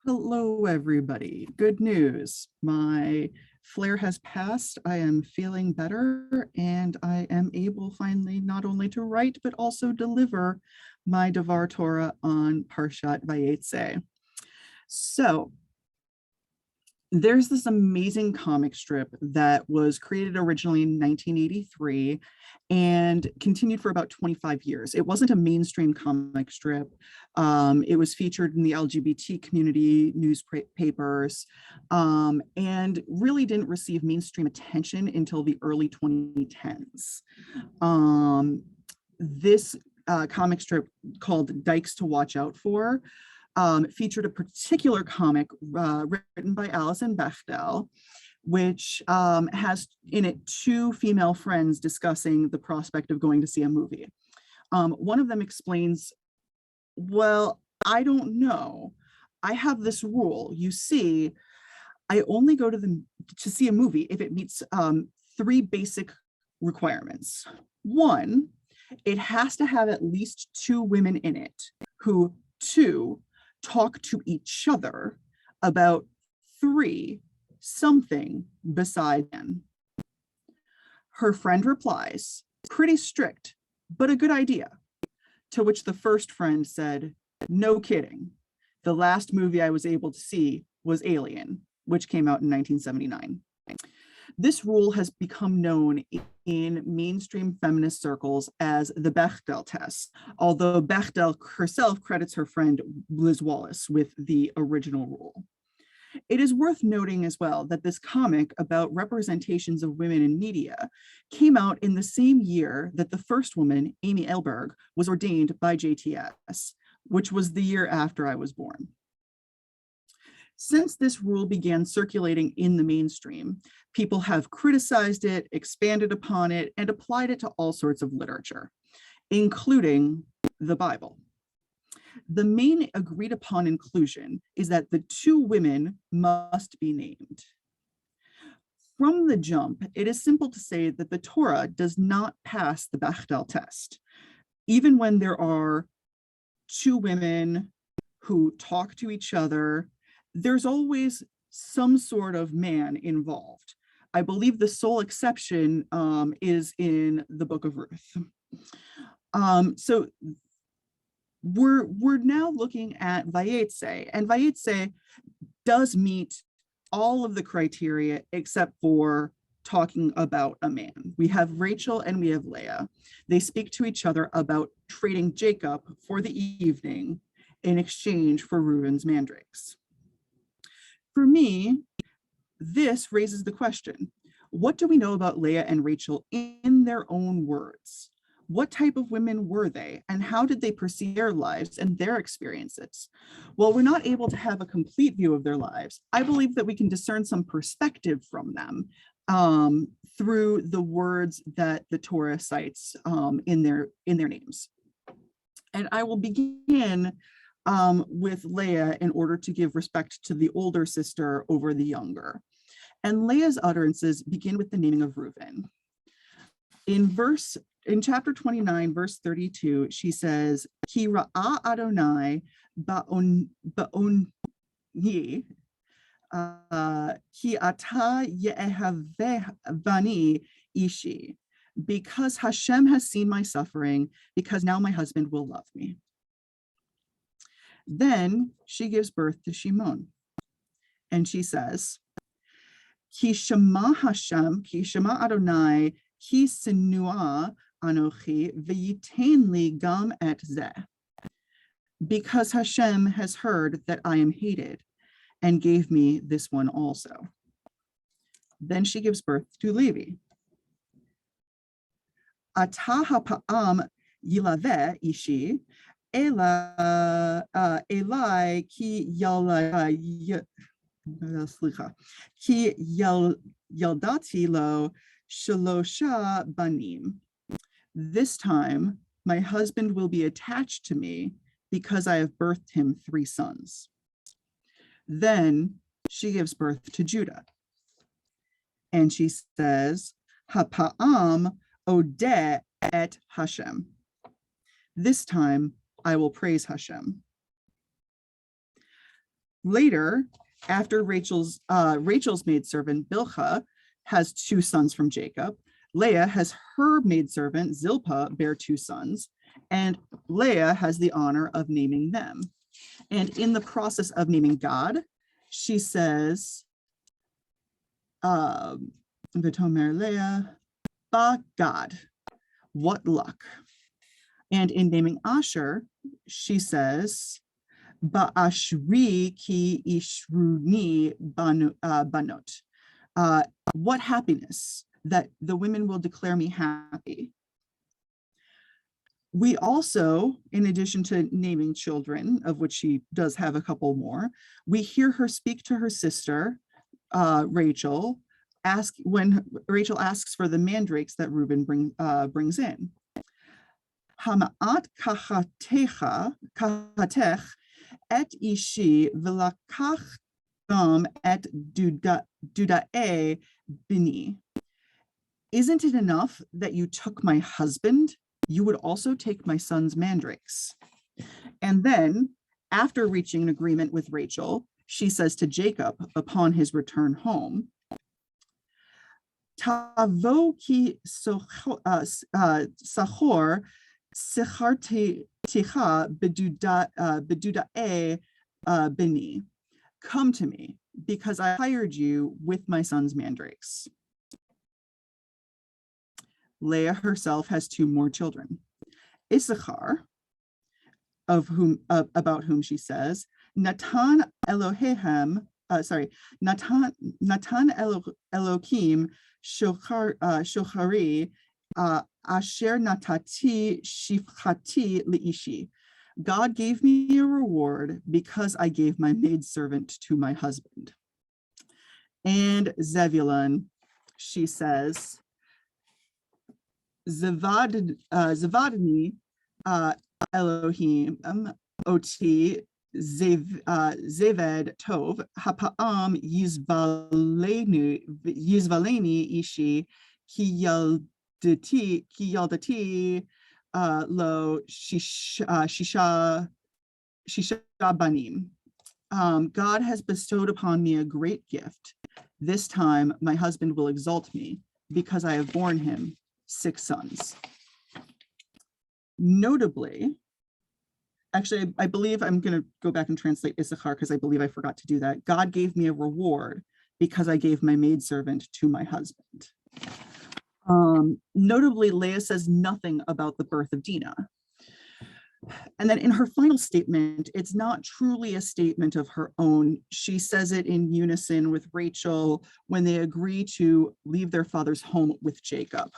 Hello, everybody. Good news. My flare has passed. I am feeling better, and I am able finally not only to write, but also deliver my Devar Torah on Parshat Vayetze. So there's this amazing comic strip that was created originally in 1983 and continued for about 25 years. It wasn't a mainstream comic strip. It was featured in the LGBT community newspapers and really didn't receive mainstream attention until the early 2010s. This comic strip called Dykes to Watch Out For featured a particular comic written by Alison Bechdel, which has in it two female friends discussing the prospect of going to see a movie. One of them explains, well, I don't know. I have this rule. You see, I only go to see a movie if it meets three basic requirements. One, it has to have at least two women in it who, two, talk to each other about three, something beside them. Her friend replies, pretty strict, but a good idea. To which the first friend said, no kidding. The last movie I was able to see was Alien, which came out in 1979. This rule has become known in mainstream feminist circles as the Bechdel test, although Bechdel herself credits her friend Liz Wallace with the original rule. It is worth noting as well that this comic about representations of women in media came out in the same year that the first woman, Amy Eilberg, was ordained by JTS, which was the year after I was born. Since this rule began circulating in the mainstream, people have criticized it, expanded upon it, and applied it to all sorts of literature, including the Bible. The main agreed upon inclusion is that the two women must be named. From the jump, it is simple to say that the Torah does not pass the Bechdel test, even when there are two women who talk to each other. There's always some sort of man involved. I believe the sole exception is in the Book of Ruth. So we're now looking at Vayetze, and Vayetze does meet all of the criteria except for talking about a man. We have Rachel and we have Leah. They speak to each other about trading Jacob for the evening in exchange for Reuben's mandrakes. For me, this raises the question, what do we know about Leah and Rachel in their own words? What type of women were they, and how did they perceive their lives and their experiences? While we're not able to have a complete view of their lives, I believe that we can discern some perspective from them through the words that the Torah cites in their names. And I will begin with Leah in order to give respect to the older sister over the younger. And Leah's utterances begin with the naming of Reuben. In chapter 29, verse 32, she says, Ki ra'a Adonai ba'oni, ki ata ye'ehavani ishi, because Hashem has seen my suffering, because now my husband will love me. Then she gives birth to Shimon, and she says, Ki shema Hashem, ki shema Adonai, ki sinua anochi v'yitain li gam et zeh, because Hashem has heard that I am hated and gave me this one also. Then she gives birth to Levi. Ata ha'pa'am yilaveh ishi, Elai ki yaldati lo shalosha banim. This time, my husband will be attached to me because I have birthed him 3 sons. Then she gives birth to Judah. And she says, Hapa'am odeh et Hashem. This time, I will praise Hashem. Later, after Rachel's maidservant Bilhah has 2 sons from Jacob, Leah has her maidservant Zilpah bear 2 sons, and Leah has the honor of naming them. And in the process of naming God, she says, V'tomer Leah, ba God, what luck. And in naming Asher, she says, Ba'ashri ki ishruni banot. What happiness that the women will declare me happy. We also, in addition to naming children, of which she does have a couple more, we hear her speak to her sister, Rachel, when Rachel asks for the mandrakes that Reuben brings in. Hama'at kahatech et ishi v'lakach gam et dudae bini. Isn't it enough that you took my husband? You would also take my son's mandrakes. And then, after reaching an agreement with Rachel, she says to Jacob upon his return home, Tavo ki sachor secharticha bedudae bini. Come to me, because I hired you with my son's mandrakes. Leah herself has 2 more children. Issachar, about whom she says, Natan Elokim shochari asher natati shifchati leishi. God gave me a reward because I gave my maidservant to my husband. And Zebulun, she says, Zavadni Elohim oti Zeved Tov Hapa'am Yizvaleni Ishi Ki Yaldati Lo Shisha Banim. God has bestowed upon me a great gift. This time my husband will exalt me because I have borne him 6 sons. Notably, actually, I believe I'm going to go back and translate Issachar because I believe I forgot to do that. God gave me a reward because I gave my maidservant to my husband. Notably, Leah says nothing about the birth of Dinah. And then in her final statement, it's not truly a statement of her own. She says it in unison with Rachel when they agree to leave their father's home with Jacob.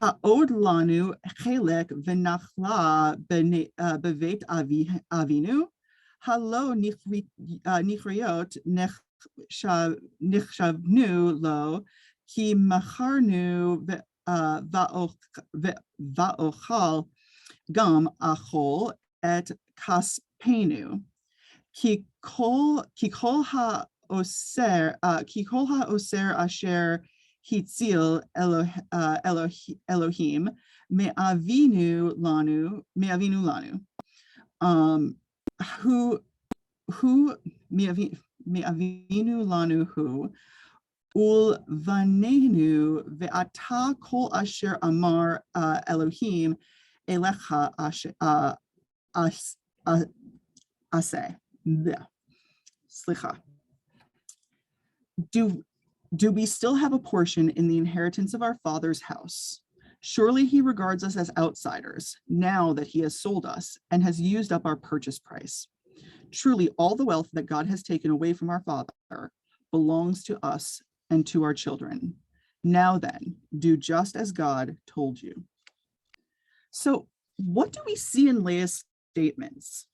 Ha'od lanu chelek v'nachla bevet avinu, halo nichriot nichshavnu lo, ki macharnu va'ochal gam achol et kaspenu, ki kol ha'oser asher Hitzil Elohim me'avinu lanu who me'avinu lanu hu ul vanenu ve'ata kol asher amar Elohim elecha aseh. Slicha. Do we still have a portion in the inheritance of our father's house? Surely he regards us as outsiders now that he has sold us and has used up our purchase price. Truly, all the wealth that God has taken away from our father belongs to us and to our children. Now then, do just as God told you. So, what do we see in Leah's statements?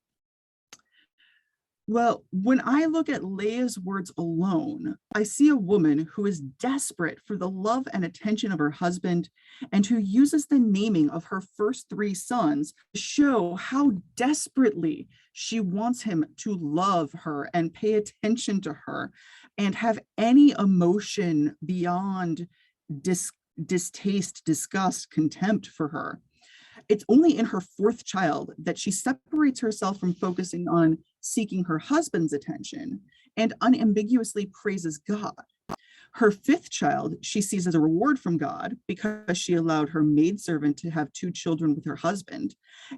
Well, when I look at Leah's words alone, I see a woman who is desperate for the love and attention of her husband and who uses the naming of her first 3 sons to show how desperately she wants him to love her and pay attention to her and have any emotion beyond distaste, disgust, contempt for her. It's only in her fourth child that she separates herself from focusing on seeking her husband's attention and unambiguously praises God. Her fifth child she sees as a reward from God because she allowed her maidservant to have two children with her husband.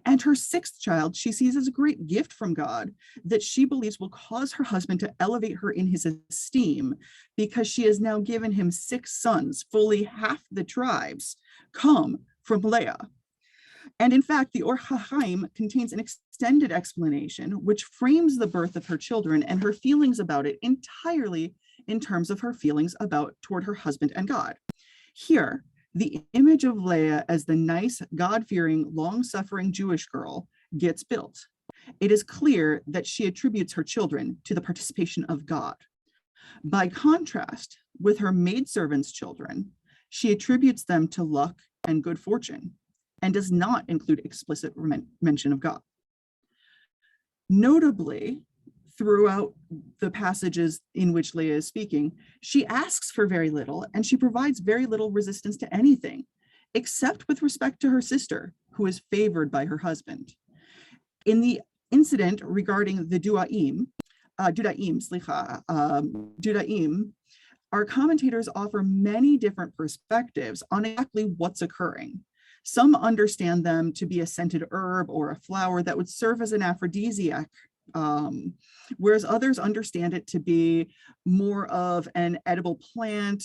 And her sixth child she sees as a great gift from God that she believes will cause her husband to elevate her in his esteem because she has now given him six sons, fully half the tribes come from Leah. And in fact, the Or HaChaim contains an extended explanation which frames the birth of her children and her feelings about it entirely in terms of her feelings toward her husband and God. Here, the image of Leah as the nice, God-fearing, long-suffering Jewish girl gets built. It is clear that she attributes her children to the participation of God. By contrast, with her maidservant's children, she attributes them to luck and good fortune, and does not include explicit mention of God. Notably, throughout the passages in which Leah is speaking, she asks for very little and she provides very little resistance to anything, except with respect to her sister, who is favored by her husband. In the incident regarding the Dudaim, our commentators offer many different perspectives on exactly what's occurring. Some understand them to be a scented herb or a flower that would serve as an aphrodisiac, whereas others understand it to be more of an edible plant,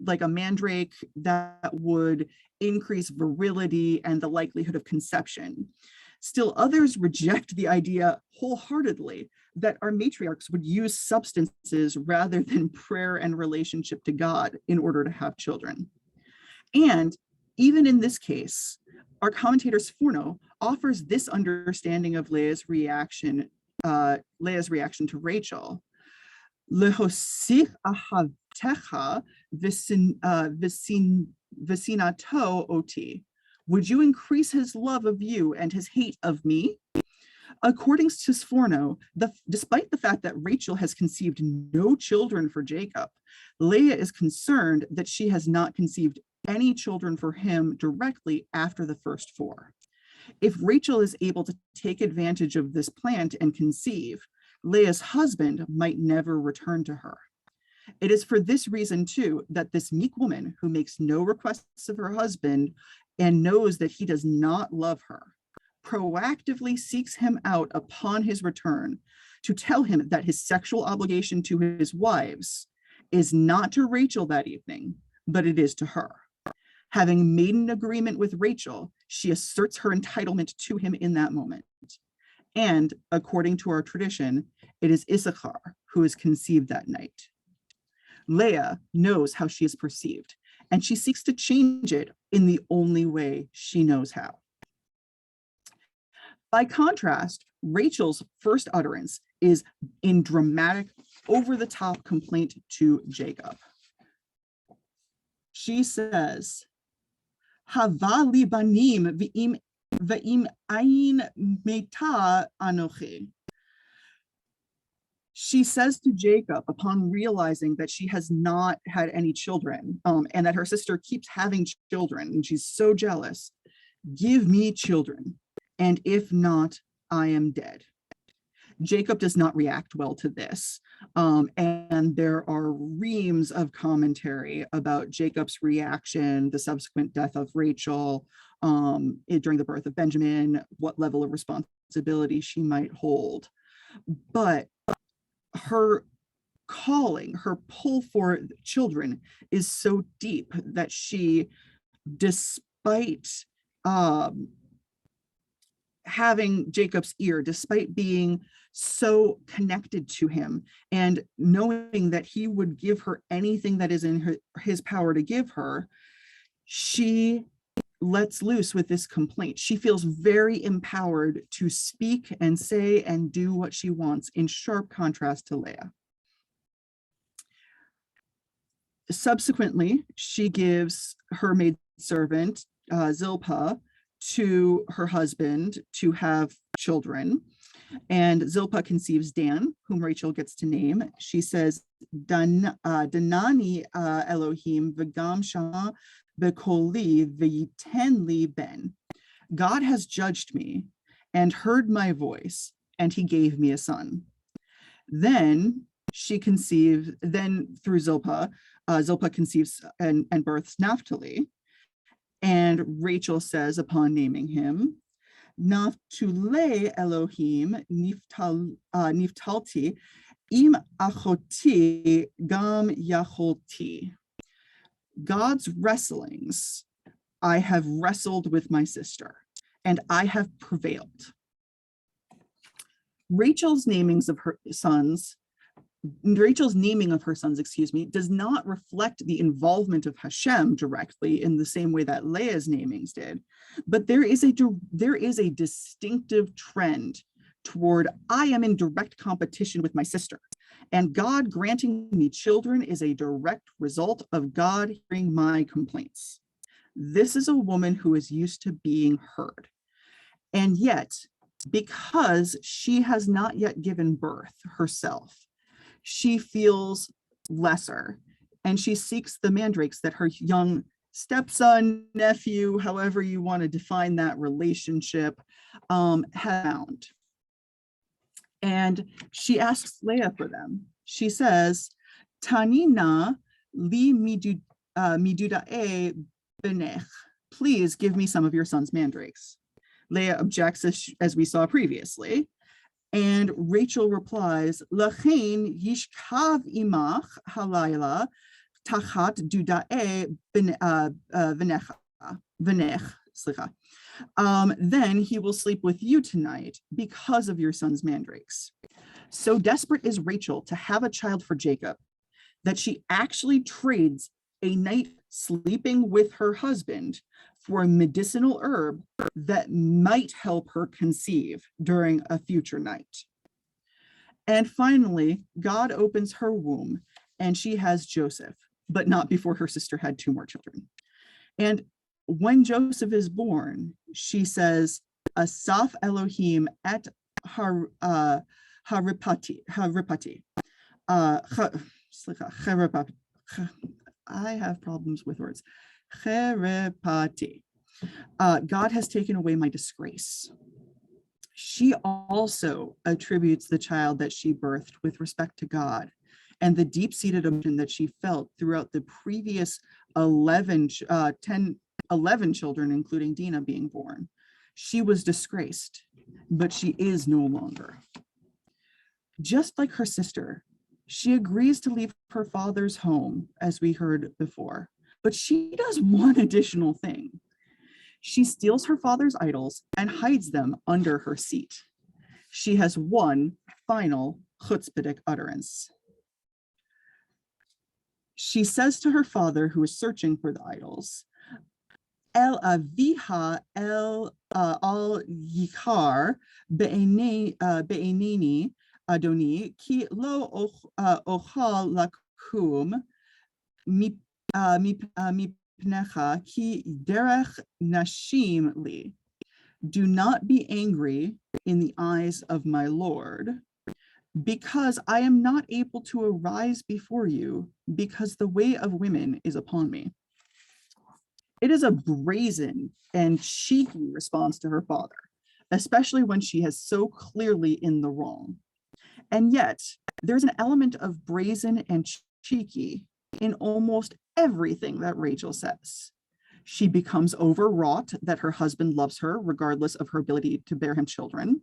like a mandrake that would increase virility and the likelihood of conception. Still, others reject the idea wholeheartedly that our matriarchs would use substances rather than prayer and relationship to God in order to have children. And even in this case, our commentator Sforno offers this understanding of Leah's reaction to Rachel. Lehosich ahavtecha v'sinato oti. Would you increase his love of you and his hate of me? According to Sforno, despite the fact that Rachel has conceived no children for Jacob, Leah is concerned that she has not conceived any children for him directly after the first four. If Rachel is able to take advantage of this plant and conceive, Leah's husband might never return to her. It is for this reason, too, that this meek woman who makes no requests of her husband and knows that he does not love her, proactively seeks him out upon his return to tell him that his sexual obligation to his wives is not to Rachel that evening, but it is to her. Having made an agreement with Rachel, she asserts her entitlement to him in that moment. And according to our tradition, it is Issachar who is conceived that night. Leah knows how she is perceived, and she seeks to change it in the only way she knows how. By contrast, Rachel's first utterance is in dramatic, over-the-top complaint to Jacob. She says, Hava li banim v'im ayin meta anochi. She says to Jacob, upon realizing that she has not had any children, and that her sister keeps having children, and she's so jealous, give me children, and if not, I am dead. Jacob does not react well to this, and there are reams of commentary about Jacob's reaction, the subsequent death of Rachel, during the birth of Benjamin, what level of responsibility she might hold. But her calling, her pull for children is so deep that she, despite having Jacob's ear, despite being so connected to him and knowing that he would give her anything that is in his power to give her, she lets loose with this complaint. She feels very empowered to speak and say and do what she wants, in sharp contrast to Leah. Subsequently, she gives her maidservant, Zilpah, to her husband to have children. And Zilpah conceives Dan, whom Rachel gets to name. She says, Danani Elohim v'gam shama bekoli v'yiten li ben. God has judged me and heard my voice, and he gave me a son. Then she conceived, then through Zilpah, Zilpah conceives and births Naphtali. And Rachel says upon naming him, Naftule Elohim niftalti im achoti gam yacholti. God's wrestlings, I have wrestled with my sister, and I have prevailed. Rachel's naming of her sons, does not reflect the involvement of Hashem directly in the same way that Leah's namings did, but there is a distinctive trend toward I am in direct competition with my sister, and God granting me children is a direct result of God hearing my complaints. This is a woman who is used to being heard, and yet, because she has not yet given birth herself, she feels lesser, and she seeks the mandrakes that her young stepson, nephew, however you want to define that relationship, have found. And she asks Leah for them. She says, Tanina li midudae benech. Please give me some of your son's mandrakes. Leah objects, as we saw previously. And Rachel replies, Lachain yishkav imach halayla tachat dudae v'nech. Then he will sleep with you tonight because of your son's mandrakes. So desperate is Rachel to have a child for Jacob that she actually trades a night sleeping with her husband for a medicinal herb that might help her conceive during a future night. And finally, God opens her womb and she has Joseph, but not before her sister had 2 more children. And when Joseph is born, she says, Asaf Elohim et haripati. I have problems with words. Cherepati. God has taken away my disgrace. She also attributes the child that she birthed with respect to God and the deep-seated emotion that she felt throughout the previous 11 children, including Dinah being born. She was disgraced, but she is no longer. Just like her sister, she agrees to leave her father's home, as we heard before, but she does one additional thing. She steals her father's idols and hides them under her seat. She has one final chutzpahdik utterance. She says to her father, who is searching for the idols, El aviha el al yikar be'eneni adoni ki lo ochal lakum mipnecha ki derech nashim li. Do not be angry in the eyes of my Lord, because I am not able to arise before you, because the way of women is upon me. It is a brazen and cheeky response to her father, especially when she is so clearly in the wrong. And yet, there's an element of brazen and cheeky in almost everything that Rachel says. She becomes overwrought that her husband loves her, regardless of her ability to bear him children.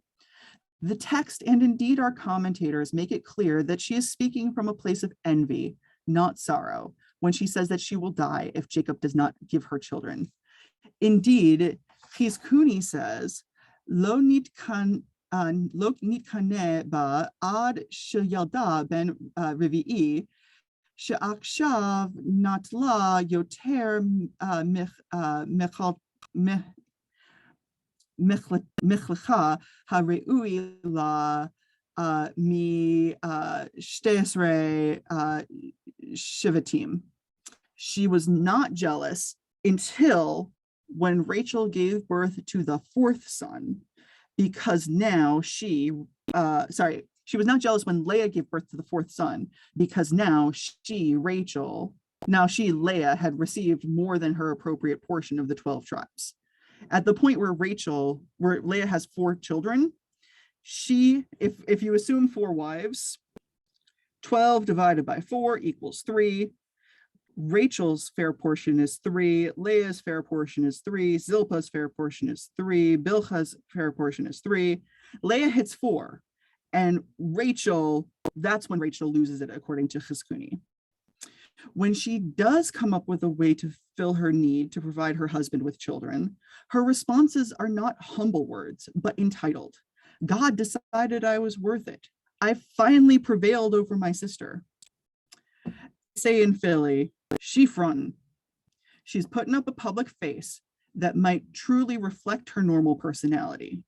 The text, and indeed our commentators, make it clear that she is speaking from a place of envy, not sorrow, when she says that she will die if Jacob does not give her children. Indeed, Chizkuni says, Lo nitkane ba ad sheyalda ben revi'i, she'akshav natla yoter michlecha hareui la mi shteesre shivatim. She was not jealous until when Rachel gave birth to the 4th son, because now she was not jealous when Leah gave birth to the 4th son, because now she, Rachel, Now Leah, had received more than her appropriate portion of the 12 tribes. At the point where Leah has 4 children, if you assume 4 wives, 12 divided by 4 equals 3. Rachel's fair portion is 3. Leah's fair portion is 3. Zilpah's fair portion is 3. Bilhah's fair portion is 3. Leah hits 4. And that's when Rachel loses it, according to Chizkuni. When she does come up with a way to fill her need to provide her husband with children, her responses are not humble words, but entitled. God decided I was worth it. I finally prevailed over my sister. Say in Philly, she frontin'. She's putting up a public face that might truly reflect her normal personality.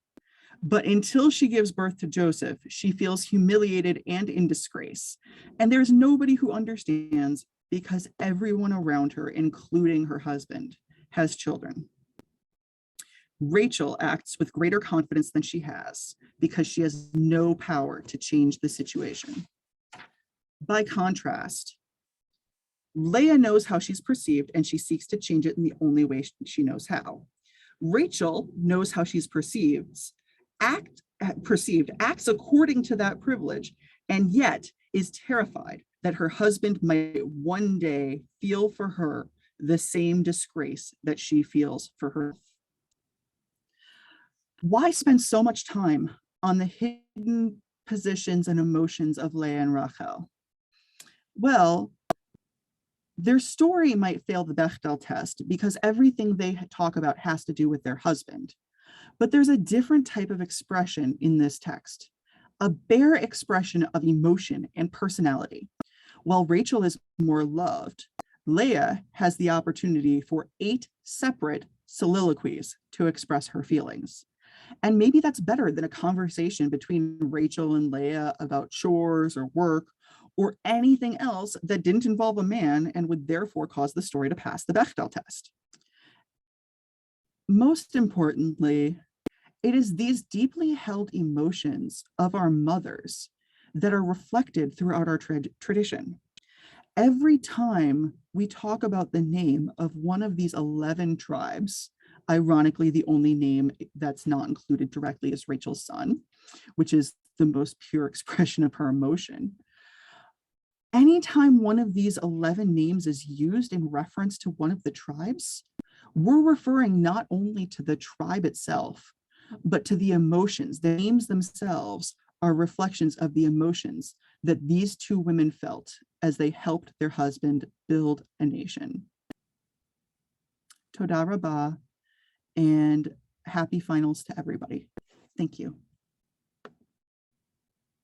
But until she gives birth to Joseph, she feels humiliated and in disgrace. And there's nobody who understands, because everyone around her, including her husband, has children. Rachel acts with greater confidence than she has, because she has no power to change the situation. By contrast, Leah knows how she's perceived, and she seeks to change it in the only way she knows how. Rachel knows how she's perceived, acts according to that privilege, and yet is terrified that her husband might one day feel for her the same disgrace that she feels for her. Why spend so much time on the hidden positions and emotions of Leah and Rachel? Well, their story might fail the Bechdel test because everything they talk about has to do with their husband. But there's a different type of expression in this text, a bare expression of emotion and personality. While Rachel is more loved, Leah has the opportunity for 8 separate soliloquies to express her feelings. And maybe that's better than a conversation between Rachel and Leah about chores or work or anything else that didn't involve a man and would therefore cause the story to pass the Bechdel test. Most importantly, it is these deeply held emotions of our mothers that are reflected throughout our tradition. Every time we talk about the name of one of these 11 tribes, ironically, the only name that's not included directly is Rachel's son, which is the most pure expression of her emotion. Anytime one of these 11 names is used in reference to one of the tribes, we're referring not only to the tribe itself, but to the emotions. The names themselves are reflections of the emotions that these 2 women felt as they helped their husband build a nation. Toda rabah, and happy finals to everybody. Thank you.